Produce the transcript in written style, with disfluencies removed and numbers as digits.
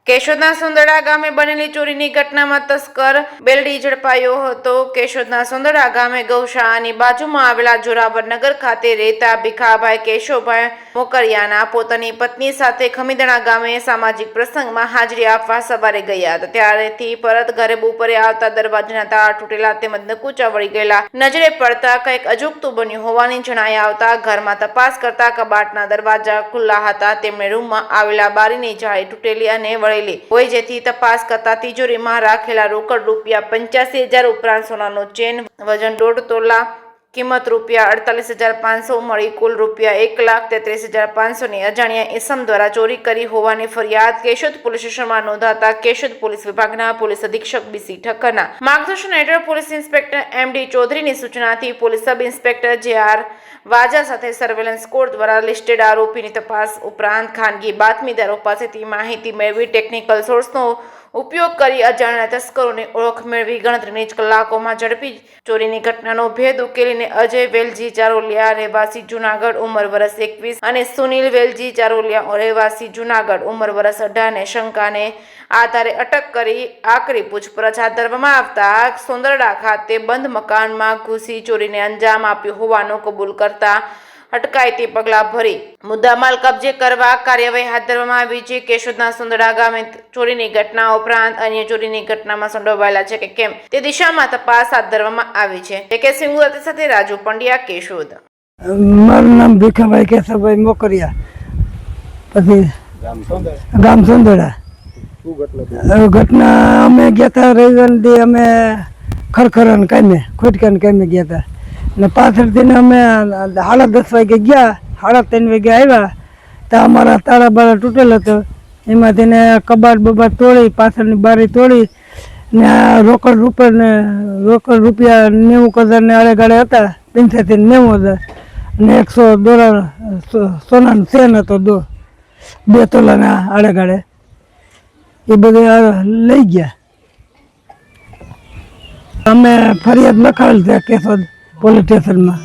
કેશોદના સુંદરડા ગામે બનેલી ચોરીની ઘટનામાં તસ્કર બેલડી ઝડપાયો હતો। કેશોદના સુંદરડા ગામે ગૌશાળાની બાજુમાં આવેલા જોરાવરનગર ખાતે રહેતા ભીખાભાઈ કેશોભાઈ મોકરિયાના પોતાની પત્ની સાથે ખમીદણા ગામે સામાજિક પ્રસંગમાં હાજરી આપવા સવારે ગયા હતા। ત્યારેથી પરત ઘરે બપોરે આવતા દરવાજાના તાળા તૂટેલા તેમજ નકુચા વળી ગયેલા નજરે પડતા કંઈક અજુગતું બન્યું હોવાની જણાઈ આવતા ઘરમાં તપાસ કરતા કબાટના દરવાજા ખુલ્લા હતા। તેમણે રૂમમાં આવેલા બારીની જાળી તૂટેલી અને હોય જેથી તપાસ કરતા તિજોરીમાં રાખેલા રોકડ રૂપિયા 85,000 ઉપરાંત સોનાનો ચેન વજન 1.5 તોલા કિંમત રૂપિયા 48,500 મળી કુલ રૂપિયા 1,33,500 ની અજાણ્યા ઇસમ દ્વારા ચોરી કરી હોવાની ફરિયાદ કેશોદ પોલીસ સ્ટેશનમાં નોંધાતા કેશોદ પોલીસ વિભાગના પોલીસ અધિક્ષક BC ઠક્કરના માર્ગદર્શન હેઠળ પોલીસ ઇન્સ્પેક્ટર MD ચૌધરીની સૂચનાથી police sub inspector JR Vaja સાથે સર્વેલન્સ કોડ દ્વારા લિસ્ટેડ આરોપીની તપાસ ઉપરાંત ખાનગી બાતમીદારો પાસેથી માહિતી મેળવી ટેકનિકલ સોર્સનો ઉપયોગ કરી અજાણ્યા તસ્કરોની ઓળખ મેળવી ગણતરીની જ કલાકોમાં ઝડપી ચોરીની ઘટનાનો ભેદ ઉકેલીને અજય વેલજી ચારોલિયા રહેવાસી જૂનાગઢ ઉંમર વર્ષ 21 અને સુનિલ વેલજી ચારોલિયા રહેવાસી જૂનાગઢ ઉંમર વર્ષ 18 ને શંકાને આધારે અટક કરી આકરી પૂછપરછ હાથ ધરવામાં આવતા સુંદરડા ખાતે બંધ મકાનમાં ઘૂસી ચોરીને અંજામ આપ્યો હોવાનું કબૂલ કરતા અટકાયતી પગલાં ભરી મુદ્દામાલ કબજે કરવા કાર્યવાહી હાથ ધરવામાં આવી છે। કેશોદના સુંદરડા ગામે ચોરીની ઘટના ઉપરાંત અન્ય ચોરીની ઘટનામાં સંડોવાયેલા છે કે કેમ તે દિશામાં તપાસ હાથ ધરવામાં આવી છે। કે સિંગુરત સાથે રાજુ પંડ્યા, કેશોદ। મારું નામ ભીખાભાઈ કેશવભાઈ મોકરિયા, પછી ગામ સુંદરડા। ઘટના અમે ગયા હતા રવિવારથી અમે ખરખરાને કામે ખોટકાને કામે ગયા હતા ને પાછળથી અમે 10:30 વાગે ગયા, 3:30 વાગે આવ્યા તો અમારા તાળા બાળા તૂટેલ હતો। એમાંથી ને કબાટ બબાટ તોડી પાછળની બારી તોડી ને રોકડ રૂપિયા 90,000 ને આડેગાળે હતા, 85,090 ને 100 દોરા સોનાનો ચેન હતો 2 તોલાના આડેગાળે, એ બધું લઈ ગયા। અમે ફરિયાદ લખાવેલ છે કેશોદ પોલીસ સ્ટેશનમાં।